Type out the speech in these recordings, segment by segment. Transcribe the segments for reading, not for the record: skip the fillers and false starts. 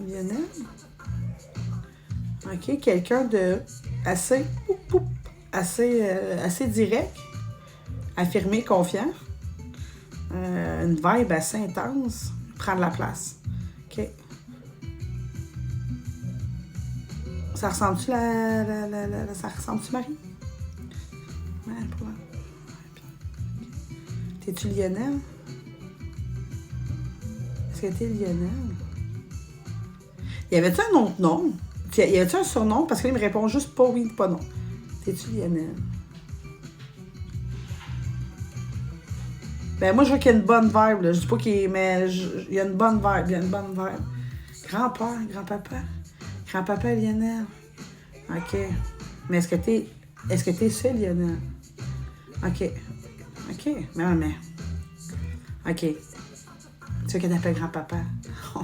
Lionel. OK, quelqu'un de assez direct, affirmé, confiant. Une vibe assez intense. Prendre la place. OK. Ça ressemble-tu ça ressemble-tu, Marie? Ouais, pas mal. T'es-tu Lionel? Est-ce que t'es Lionel? Y avait-tu un autre nom? Y avait-tu un surnom? Parce qu'il me répond juste pas oui, pas non. T'es-tu Lionel? Ben moi, je vois qu'il y a une bonne vibe, là. Je dis pas qu'il est... Mais il y a une bonne vibe, il y a une bonne vibe. Grand-père, grand-papa. Grand-papa Lionel. OK. Mais est-ce que t'es ça, Lionel? OK. OK. Mais... OK. Tu sais qu'elle t'appelle grand-papa.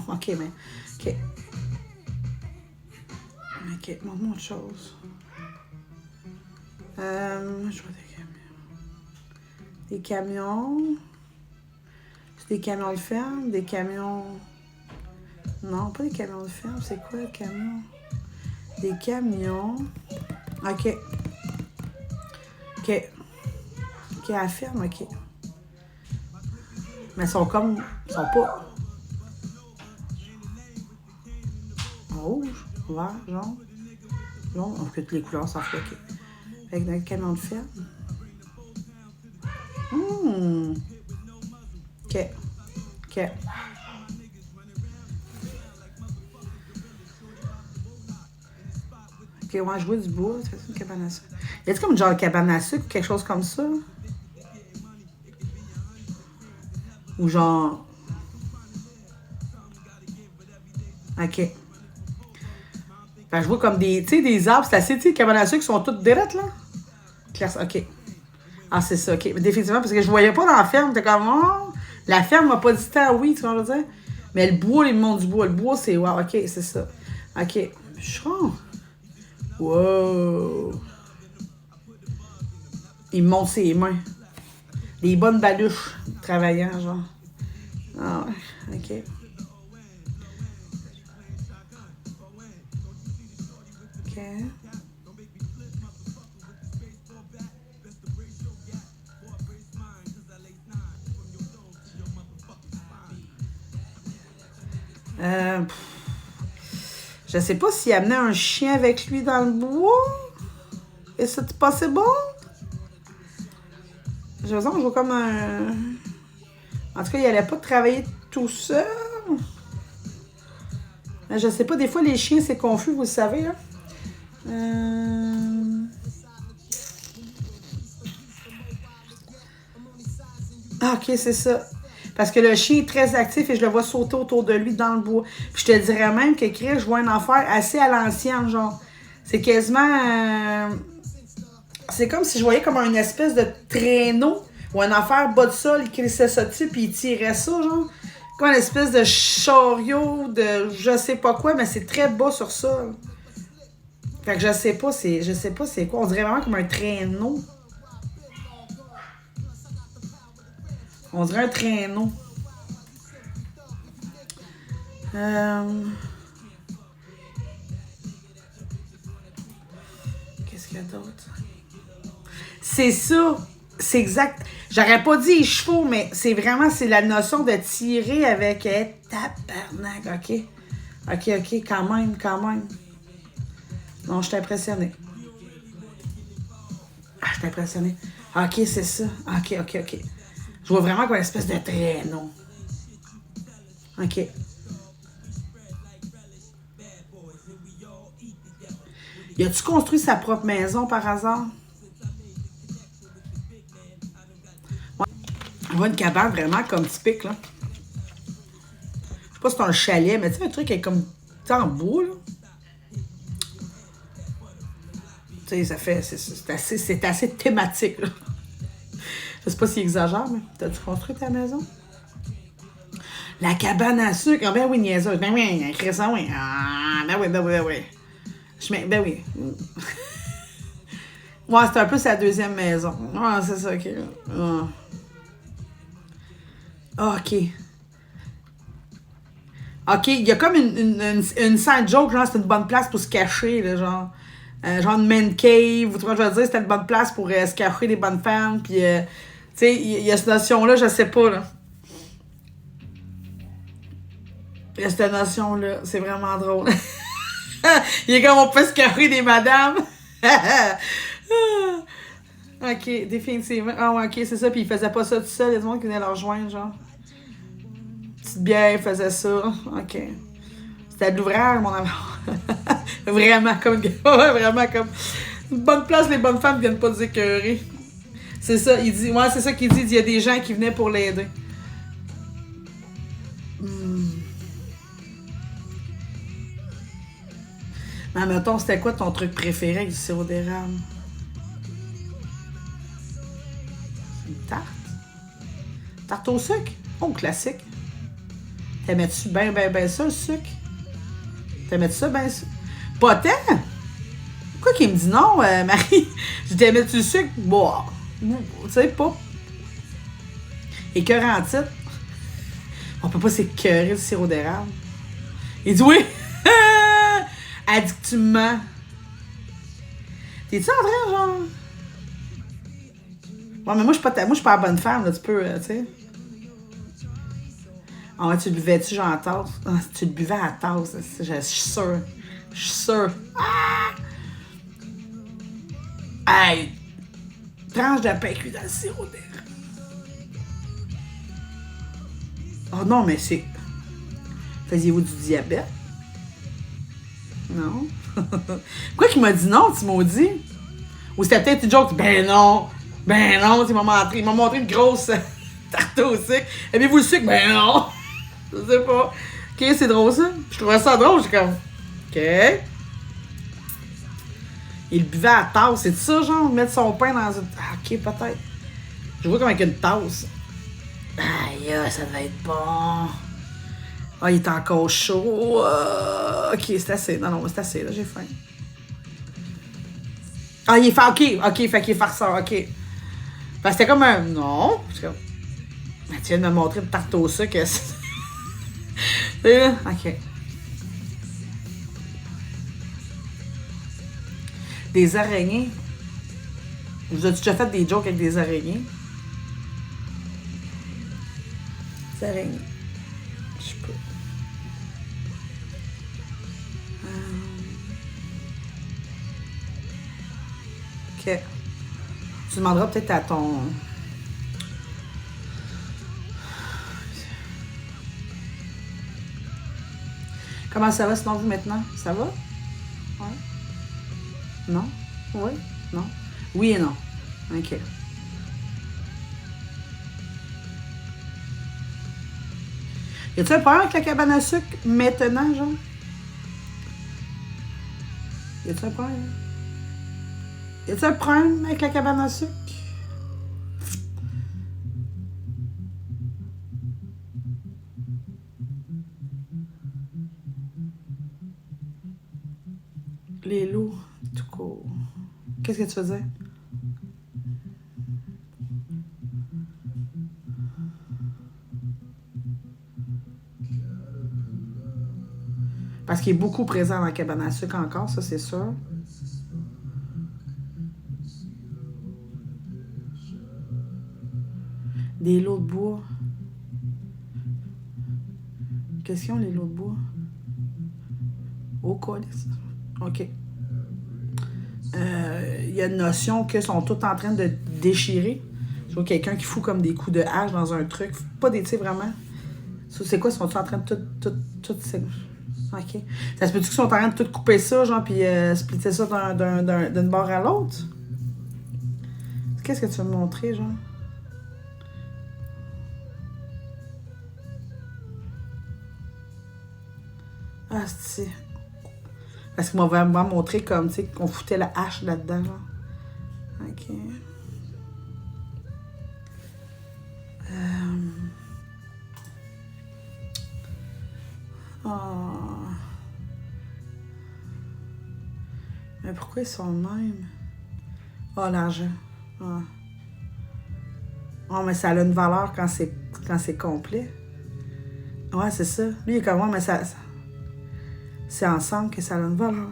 OK, mais... OK. OK. Montre-moi autre chose. Je vois des camions. C'est des camions de ferme, des camions... Non, pas des camions de ferme. C'est quoi, le camion? Des camions. OK. OK. OK, à la ferme, OK. Mais ils sont comme... Ils sont pas... Rouge, vert, jaune. Jaune, on fait toutes les couleurs, ça fait OK. Fait que dans le camion de ferme. OK. OK. OK, ouais, je vois du bois. Tu fais une cabane à sucre. Y a-t-il comme une genre de cabane à sucre ou quelque chose comme ça? Ou genre... OK. Ben, je vois comme des... Tu sais, des arbres, c'est assez... Tu sais, les cabanes à sucre qui sont toutes directes, là? Classe, OK. Ah, c'est ça, OK. Définitivement, parce que je voyais pas dans la ferme. T'es comme... Oh, la ferme m'a pas dit tant oui, tu vois ce que je veux dire? Mais le bois, ils me montrent du bois. Le bois, c'est... Wow, OK, c'est ça. OK. Bûcheron. Wow. Il me montre ses mains. Des bonnes baluches travaillant, genre. Ah ouais, OK. OK. Je sais pas s'il amenait un chien avec lui dans le bois. Et c'est possible? Je vois comme un... En tout cas, il allait pas travailler tout seul. Mais je sais pas, des fois, les chiens, c'est confus, vous le savez, là. Ah, OK, c'est ça. Parce que le chien est très actif et je le vois sauter autour de lui dans le bois. Puis je te dirais même que Chris, je vois une affaire assez à l'ancienne, genre. C'est quasiment... c'est comme si je voyais comme une espèce de traîneau ou une affaire bas de sol, il crissait ça dessus puis il tirait ça, genre. Comme une espèce de chariot de je sais pas quoi, mais c'est très bas sur ça. Fait que je sais pas c'est quoi. On dirait vraiment comme un traîneau. On dirait un traîneau. Qu'est-ce qu'il y a d'autre? C'est ça. C'est exact. J'aurais pas dit les chevaux, mais c'est vraiment c'est la notion de tirer avec tabarnak. OK. OK, quand même. Non, je suis impressionnée. Ah, je suis impressionnée. OK, c'est ça. OK. Je vois vraiment comme une espèce de traîneau. OK. Y a-tu construit sa propre maison par hasard? Ouais. On voit une cabane vraiment comme typique, là. Je sais pas si c'est un chalet, mais tu sais, un truc qui est comme... Tu sais, en bois, là. Tu sais, ça fait... C'est assez thématique, là. Je sais pas s'il exagère, mais t'as-tu construit ta maison? La cabane à sucre. Ah, ben oui, niaiseuse. Ben oui, Cresson, oui. Ah, ben oui. Ben oui. Ouais, c'est un peu sa deuxième maison. Ouais, c'est ça, OK. OK. OK, il y a comme une side joke, genre, c'est une bonne place pour se cacher, là, genre. Genre une man cave, ou tu vois, je veux dire, c'était une bonne place pour se cacher des bonnes femmes, puis, tu sais, il y a cette notion-là, je sais pas, là. Il y a cette notion-là, c'est vraiment drôle. Il est comme on peut se cacher des madames. OK, définitivement. Ah ouais, OK, c'est ça, puis il faisait pas ça tout seul, les gens qui venaient le rejoindre, genre. Petite bière, il faisait ça. OK. C'était de l'ouvrage, mon amour. Vraiment comme. Ouais, vraiment comme. Une bonne place, les bonnes femmes viennent pas nous écœurer. C'est ça, il dit. Ouais, c'est ça qu'il dit. Il y a des gens qui venaient pour l'aider. Mais mettons, c'était quoi ton truc préféré avec du sirop d'érable? Une tarte? Tarte au sucre? Oh, classique. T'aimais-tu ben ça, le sucre? T'aimais-tu ça, ben ça? Pas tant! Pourquoi qu'il me dit non, Marie? Je t'aimais-tu le sucre? Bon, tu sais, pas. Écœurant en titre. On peut pas s'écœurer du sirop d'érable. Il dit oui! Elle dit que tu me mens. T'es-tu en train, genre? Ouais, mais moi, je suis pas la bonne femme, là, tu peux, tu sais. Ah ouais, tu le buvais-tu, genre, à tasse? Ah, tu le buvais à tasse, je suis sûre. Je suis sûre. Ah! Hey! Tranche de pain cuit dans le sirop d'érable. Oh non, mais c'est... Faisiez-vous du diabète? Non. Pourquoi qu'il m'a dit non, tu m'as dit? Ou c'était peut-être une joke? Ben non, il m'a montré une grosse tarte au sucre. Aimez-vous le sucre? Ben non. Je sais pas. OK, c'est drôle ça. Je trouvais ça drôle, j'ai comme... OK. Il buvait à la tasse, c'est ça, genre? Mettre son pain dans une... Ah, OK, peut-être. Je vois comme avec une tasse. Aïe, ça devait être bon. Ah, il est encore chaud. OK, c'est assez. Non, c'est assez, là, j'ai faim. Ah, il est fait. OK, fait qu'il est farceur, OK. Fait que c'était comme un. Non. Comme... Mais tu viens de me montrer une tarte au sucre. OK. Des araignées. Vous avez déjà fait des jokes avec des araignées? Des araignées. Je sais pas. OK. Tu demanderas peut-être à ton... Comment ça va sinon vous maintenant? Ça va? Ouais. Non? Oui? Non? Oui et non. OK. Y a-tu un problème avec la cabane à sucre maintenant, genre? Y a-tu un problème? Y a-tu un problème avec la cabane à sucre? Les loups, tout court. Qu'est-ce que tu veux dire? Parce qu'il est beaucoup présent dans la cabane à sucre encore, ça c'est sûr. Des lots de bois. Qu'est-ce qu'ils ont, les lots de bois? Au colis. OK. Il y a une notion qu'ils sont tous en train de déchirer. Je vois quelqu'un qui fout comme des coups de hache dans un truc. Pas des tirs vraiment. C'est quoi? Ils sont tous en train de tout OK. Ça se peut-tu qu'ils sont en train de tout couper ça, genre, puis splitter ça d'une barre à l'autre? Qu'est-ce que tu veux me montrer, genre? Ah, c'est... Parce qu'il m'a vraiment montré comme, tu sais, qu'on foutait la hache là-dedans, genre. OK. Oh. Mais pourquoi ils sont le même? Oh, l'argent. Oh. Oh, mais ça a une valeur quand c'est complet. Ouais, c'est ça. Lui, il est comme moi, mais c'est ensemble que ça a une valeur.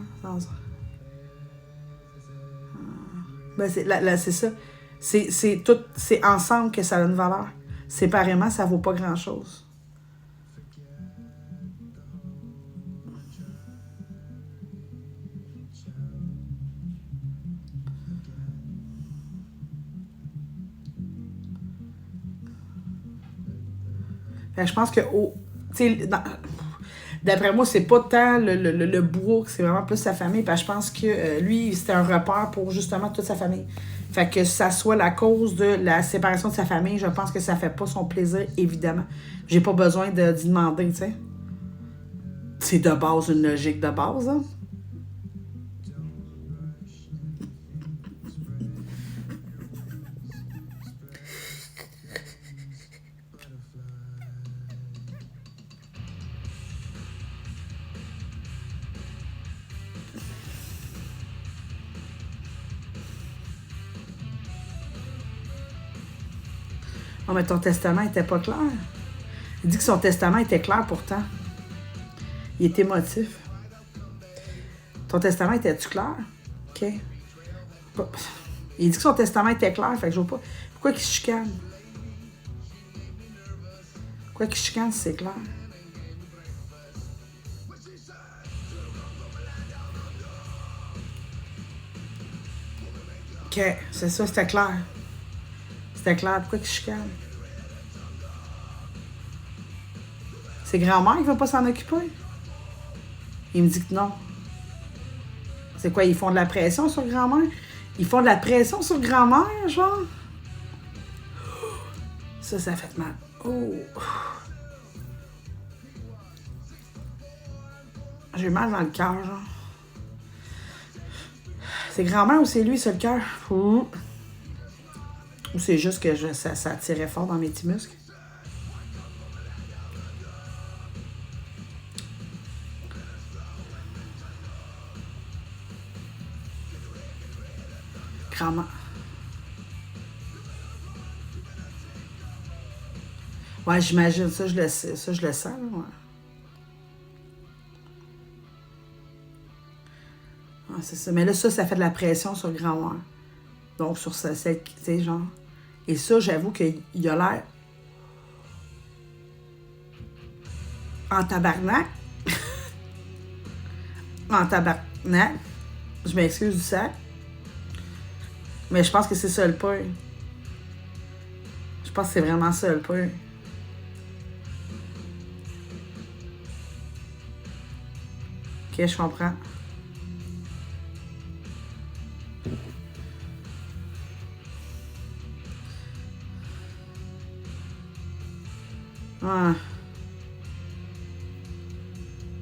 Ben, c'est ça. C'est ensemble que ça a une valeur. Séparément, ça vaut pas grand-chose. Fait que je pense que d'après moi, c'est pas tant le bourreau, c'est vraiment plus sa famille. Parce que je pense que lui, c'était un repère pour justement toute sa famille. Fait que ça soit la cause de la séparation de sa famille, je pense que ça fait pas son plaisir, évidemment. J'ai pas besoin d'y demander, tu sais. C'est de base une logique de base, hein. Non, mais ton testament était pas clair. Il dit que son testament était clair pourtant. Il est émotif. Ton testament était-tu clair? OK. Il dit que son testament était clair, fait que je vois pas. Pourquoi qu'il se chicane? Pourquoi qu'il se chicane si c'est clair? OK, c'est ça, c'était clair. C'était clair. Pourquoi qu'il se chicane? C'est grand-mère qui va pas s'en occuper? Il me dit que non. C'est quoi, ils font de la pression sur grand-mère? Ils font de la pression sur grand-mère, genre? Ça fait mal. Oh! J'ai mal dans le cœur, genre. C'est grand-mère ou c'est lui, c'est le cœur? Ou c'est juste que ça tirait fort dans mes petits muscles? Grand-mère. Ouais, j'imagine. Ça, je le sais. Ça, je le sens, là, ouais. Ouais, c'est ça. Mais là, ça fait de la pression sur le grand-mère. Donc, sur cette, tu sais, genre. Et ça, j'avoue qu'il a l'air en tabarnak. En tabarnak. Je m'excuse du sac. Mais je pense que c'est ça le point. Je pense que c'est vraiment ça le point. Ok, je comprends. Ah.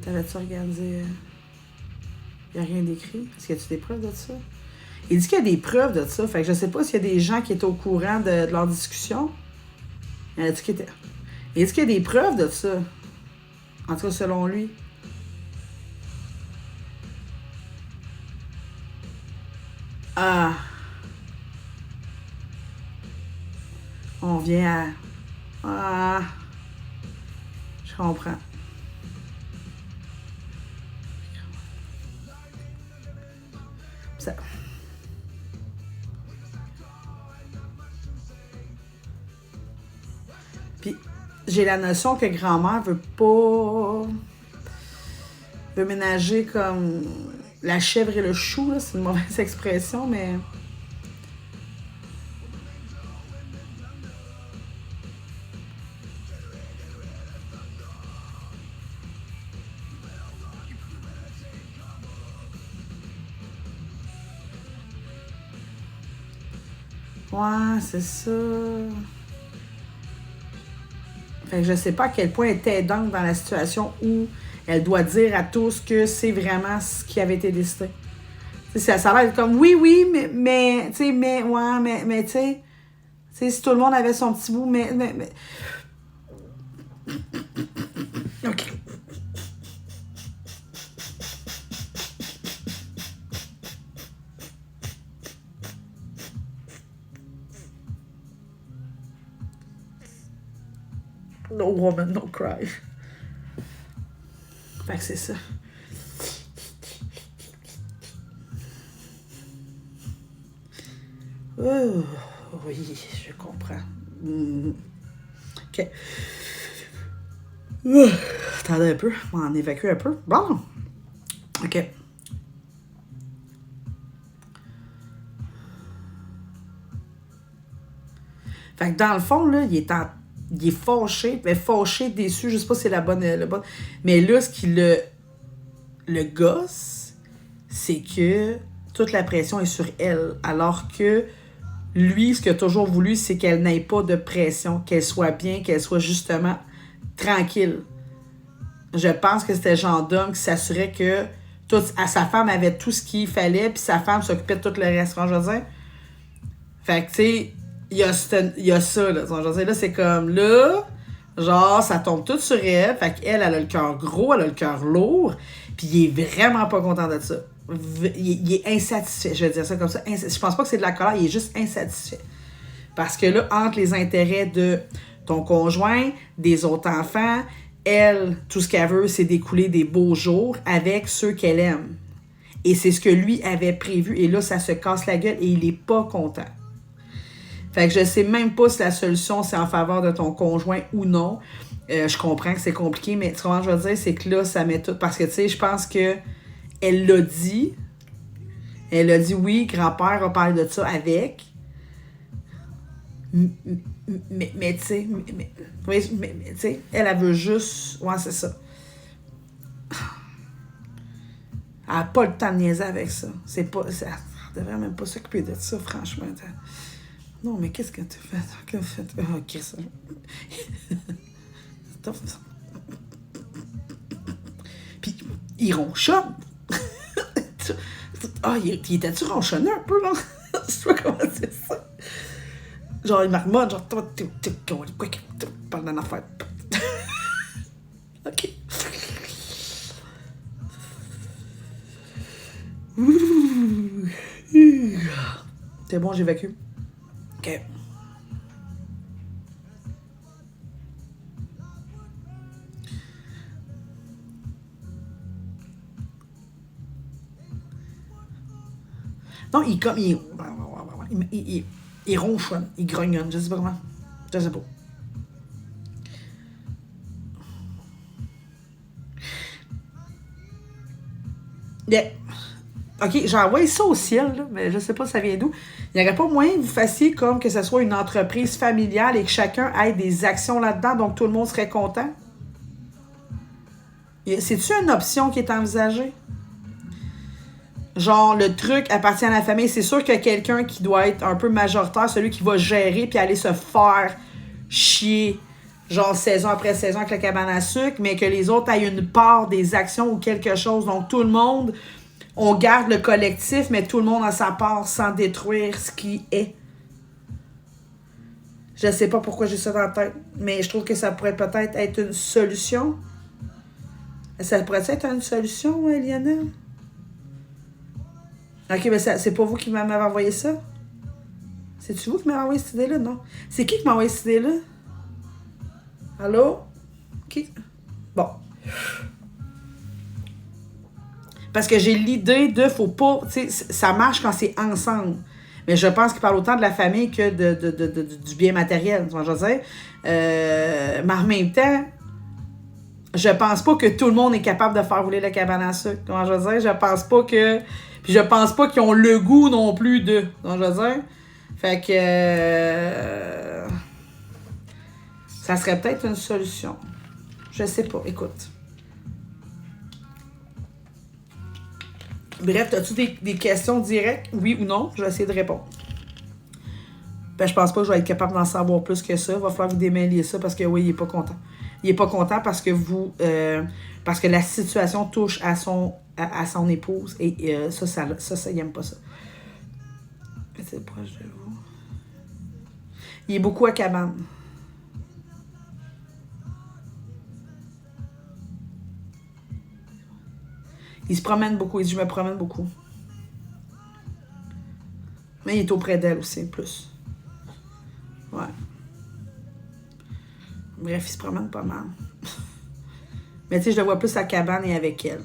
T'avais-tu regardé? Il n'y a rien d'écrit. Est-ce qu'il y a-tu des preuves de ça? Il dit qu'il y a des preuves de ça. Fait que je sais pas s'il y a des gens qui étaient au courant de leur discussion. Il dit qu'il y a des preuves de ça. En tout cas, selon lui. Ah. On vient à... Ah. Je comprends. Ça... Puis, j'ai la notion que grand-mère veut ménager comme la chèvre et le chou, là. C'est une mauvaise expression, mais... Ouais, c'est ça. Fait que je sais pas à quel point elle est aidante dans la situation où elle doit dire à tous que c'est vraiment ce qui avait été décidé. Ça a l'air comme oui, mais tu sais, ouais, mais tu sais, si tout le monde avait son petit bout, mais. OK. No woman, no cry. Fait que c'est ça. Oh, oui, je comprends. OK. Attendez un peu, on va en évacuer un peu. Bon. OK. Fait que dans le fond, là, il est fâché, mais fâché, déçu, je sais pas si c'est la bonne. Mais là, ce qui le gosse, c'est que toute la pression est sur elle. Alors que lui, ce qu'il a toujours voulu, c'est qu'elle n'ait pas de pression, qu'elle soit bien, qu'elle soit justement tranquille. Je pense que c'était le genre d'homme qui s'assurait que sa femme avait tout ce qu'il fallait, puis sa femme s'occupait de tout le reste, je veux dire. Fait que, tu sais, il y a ça, là. Je veux dire, là, c'est comme, là, genre, ça tombe tout sur elle. Fait qu'elle, elle a le cœur gros, elle a le cœur lourd, puis il est vraiment pas content de ça. Il est insatisfait, je vais dire ça comme ça. Je pense pas que c'est de la colère, il est juste insatisfait. Parce que là, entre les intérêts de ton conjoint, des autres enfants, elle, tout ce qu'elle veut, c'est d'écouler des beaux jours avec ceux qu'elle aime. Et c'est ce que lui avait prévu. Et là, ça se casse la gueule et il est pas content. Fait que je sais même pas si la solution, c'est en faveur de ton conjoint ou non. Je comprends que c'est compliqué, mais comment je veux dire, c'est que là, ça met tout... Parce que, tu sais, je pense que elle l'a dit. Elle a dit, oui, grand-père a parlé de ça avec. Mais tu sais, tu sais, elle veut juste... Ouais, c'est ça. Elle n'a pas le temps de niaiser avec ça. C'est pas... Elle devrait même pas s'occuper de ça, franchement. Non, mais qu'est-ce que tu fais? Ok, ça... Puis, il ronchonne. Ah, il était-tu ronchonné un peu, là? Je sais pas comment c'est ça. Genre, il marmonne, genre, parle d'une affaire. OK. C'est bon, j'évacue. OK. Non, il ronchonne, il grognonne, je sais pas comment. Je sais pas. Yeah. OK, j'envoie ça au ciel, là, mais je sais pas ça vient d'où. Il n'y aurait pas moyen que vous fassiez comme que ce soit une entreprise familiale et que chacun ait des actions là-dedans, donc tout le monde serait content? C'est-tu une option qui est envisagée? Genre, le truc appartient à la famille. C'est sûr qu'il y a quelqu'un qui doit être un peu majoritaire, celui qui va gérer puis aller se faire chier, genre saison après saison avec la cabane à sucre, mais que les autres aient une part des actions ou quelque chose. Donc, tout le monde, on garde le collectif, mais tout le monde a sa part sans détruire ce qui est. Je sais pas pourquoi j'ai ça dans la tête, mais je trouve que ça pourrait peut-être être une solution. Ça pourrait être une solution, Lionel? OK, mais c'est pas vous qui m'avez envoyé ça? C'est-tu vous qui m'avez envoyé cette idée-là? Non. C'est qui m'a envoyé cette idée-là? Allô? Qui? Bon. Parce que j'ai l'idée de faut pas... Tu sais, ça marche quand c'est ensemble. Mais je pense qu'il parle autant de la famille que du bien matériel, tu vois, je veux dire. Mais en même temps, je pense pas que tout le monde est capable de faire rouler la cabane à sucre, tu vois, je veux dire. Je pense pas que... Puis je pense pas qu'ils ont le goût non plus de... Donc, je veux dire. Fait que... ça serait peut-être une solution. Je sais pas. Écoute. Bref, as-tu des questions directes? Oui ou non? Je vais essayer de répondre. Ben, je pense pas que je vais être capable d'en savoir plus que ça. Il va falloir que vous démêliez ça parce que oui, il est pas content. Il est pas content parce que vous... parce que la situation touche à son épouse et ça, il aime pas ça. C'est proche de vous. Il est beaucoup à cabane. Il se promène beaucoup. Il dit, je me promène beaucoup. Mais il est auprès d'elle aussi, plus. Ouais. Bref, il se promène pas mal. Mais tu sais, je le vois plus à la cabane et avec elle.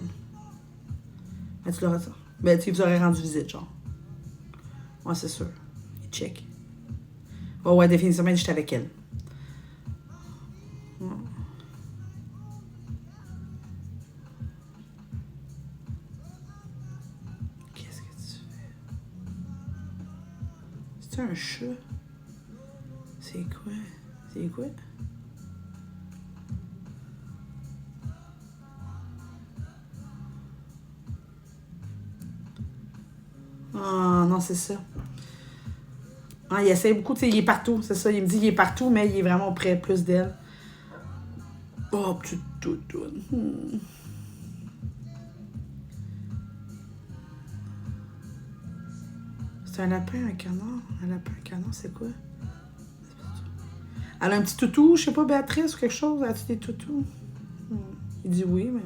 Mais tu l'auras ça. Ben, tu sais, vous aurez rendu visite, genre. Ouais, c'est sûr. Check. Oh, ouais, définitivement, j'étais avec elle. Qu'est-ce que tu fais? C'est un chat? C'est quoi? C'est quoi? Ah, non, c'est ça. Ah, il essaie beaucoup, tu sais, il est partout, c'est ça. Il me dit qu'il est partout, mais il est vraiment près plus d'elle. Oh, petite toutoune. C'est un lapin, un canard? Un lapin, un canard, c'est quoi? Elle a un petit toutou, je sais pas, Béatrice ou quelque chose? As-tu des toutous? Il dit oui, mais...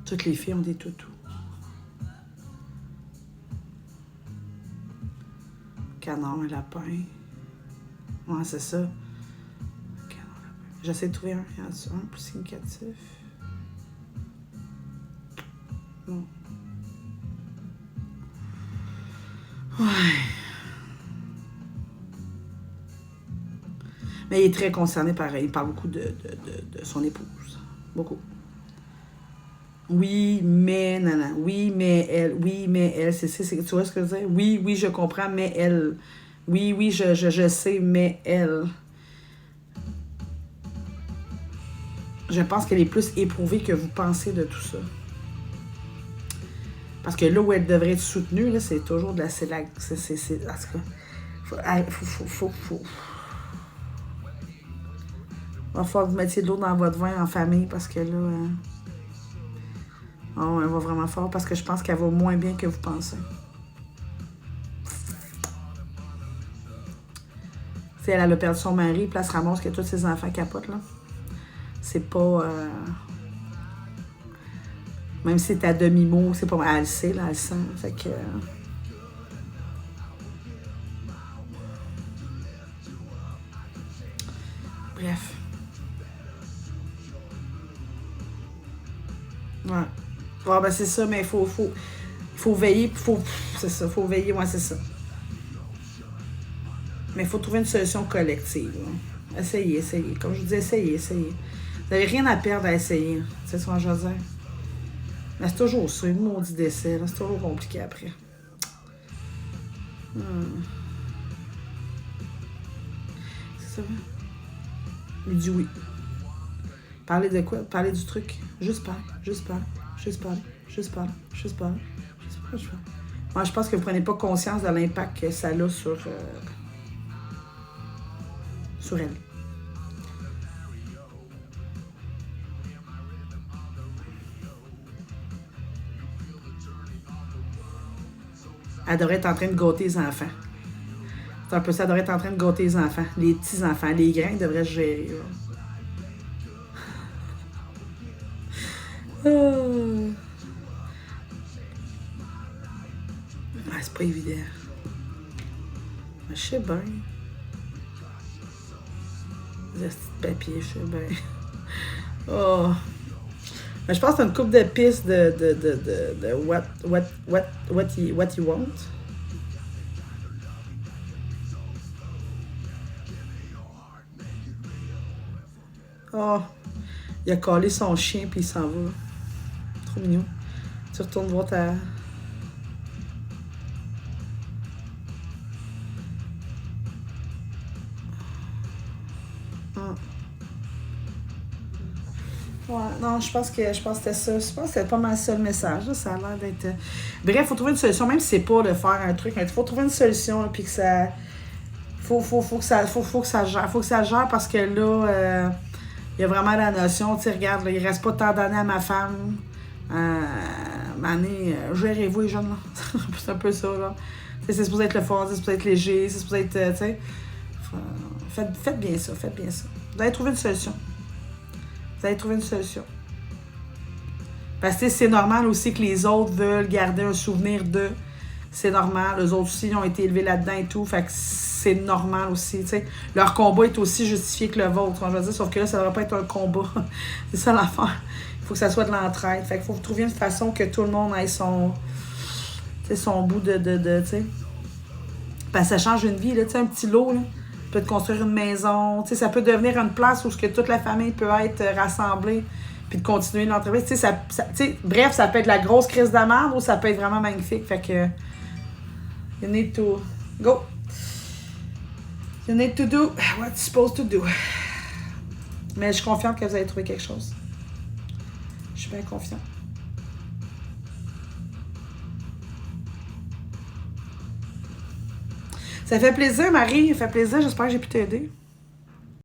Toutes les filles ont des toutous. Canard, un lapin. Ouais, c'est ça. Canard, lapin. J'essaie de trouver un. Il y en a un plus significatif. Non. Ouais. Mais il est très concerné par... Il parle beaucoup de son épouse. Beaucoup. Oui, mais... Non, non. Oui, mais elle. Oui, mais elle. Tu vois ce que je veux dire? Oui, oui, je comprends, mais elle. Oui, oui, je sais, mais elle. Je pense qu'elle est plus éprouvée que vous pensez de tout ça. Parce que là où elle devrait être soutenue, là, c'est toujours de la... En tout cas, faut... Il va falloir que vous mettiez de l'eau dans votre vin en famille parce que là... Oh, elle va vraiment fort parce que je pense qu'elle va moins bien que vous pensez. Si elle a perdu son mari, puis elle se ramasse que tous ses enfants capotent, là. C'est pas... Même si c'est à demi-mot, c'est pas... Elle le sait, là, elle le sent. Fait que... Bref. Ouais. Ouais, ben c'est ça, mais il faut veiller, c'est ça, faut veiller, ouais, c'est ça. Mais il faut trouver une solution collective. Là. Essayez. Comme je vous dis, essayez. Vous n'avez rien à perdre à essayer. C'est ce que je veux dire. Mais c'est toujours ça, une maudit décès, là. C'est toujours compliqué après. C'est ça, hein? Il dit oui. Parler de quoi? Parler du truc. Juste parler. Moi, je pense que vous ne prenez pas conscience de l'impact que ça a sur elle. Elle devrait être en train de gâter les enfants. C'est un peu ça, elle devrait être en train de gâter les enfants. Les petits-enfants. Les grands, ils devraient se gérer. C'est pas évident. Mais je sais bien. Les petits papiers, je sais bien. Oh. Mais je pense que c'est une couple de pistes de what you want. Oh. Il a collé son chien puis il s'en va. Trop mignon. Tu retournes voir ta... Ouais, non, je pense que c'était ça. Je pense que c'était pas mal ça le message. Là. Ça a l'air d'être... Bref, il faut trouver une solution, même si c'est pas de faire un truc. Il faut trouver une solution, puis que ça... Faut que ça gère. Faut que ça gère parce que là, il y a vraiment la notion, tu sais, regarde, là, il reste pas tant d'années à ma femme. Gérez-vous les jeunes, là. C'est un peu ça, là. T'sais, c'est supposé être le fort, c'est supposé être léger, c'est supposé être, tu sais... Faites bien ça. Vous allez trouver une solution. Parce que c'est normal aussi que les autres veulent garder un souvenir d'eux c'est normal. Eux autres aussi, ils ont été élevés là-dedans et tout. Fait que c'est normal aussi, tu sais. Leur combat est aussi justifié que le vôtre, on va dire. Sauf que là, ça ne devrait pas être un combat. C'est ça l'affaire. Il faut que ça soit de l'entraide. Fait qu'il faut trouver une façon que tout le monde ait son bout de tu sais. Ben, ça change une vie, là, tu sais, un petit lot, là. Peut te construire une maison, tu sais, ça peut devenir une place où que toute la famille peut être rassemblée, puis de continuer l'entreprise, tu sais, tu sais, bref, ça peut être la grosse crise d'amande ou ça peut être vraiment magnifique, fait que you need to go, you need to do what you're supposed to do. Mais je suis confiante que vous allez trouver quelque chose. Je suis bien confiante. Ça fait plaisir, Marie. Ça fait plaisir. J'espère que j'ai pu t'aider.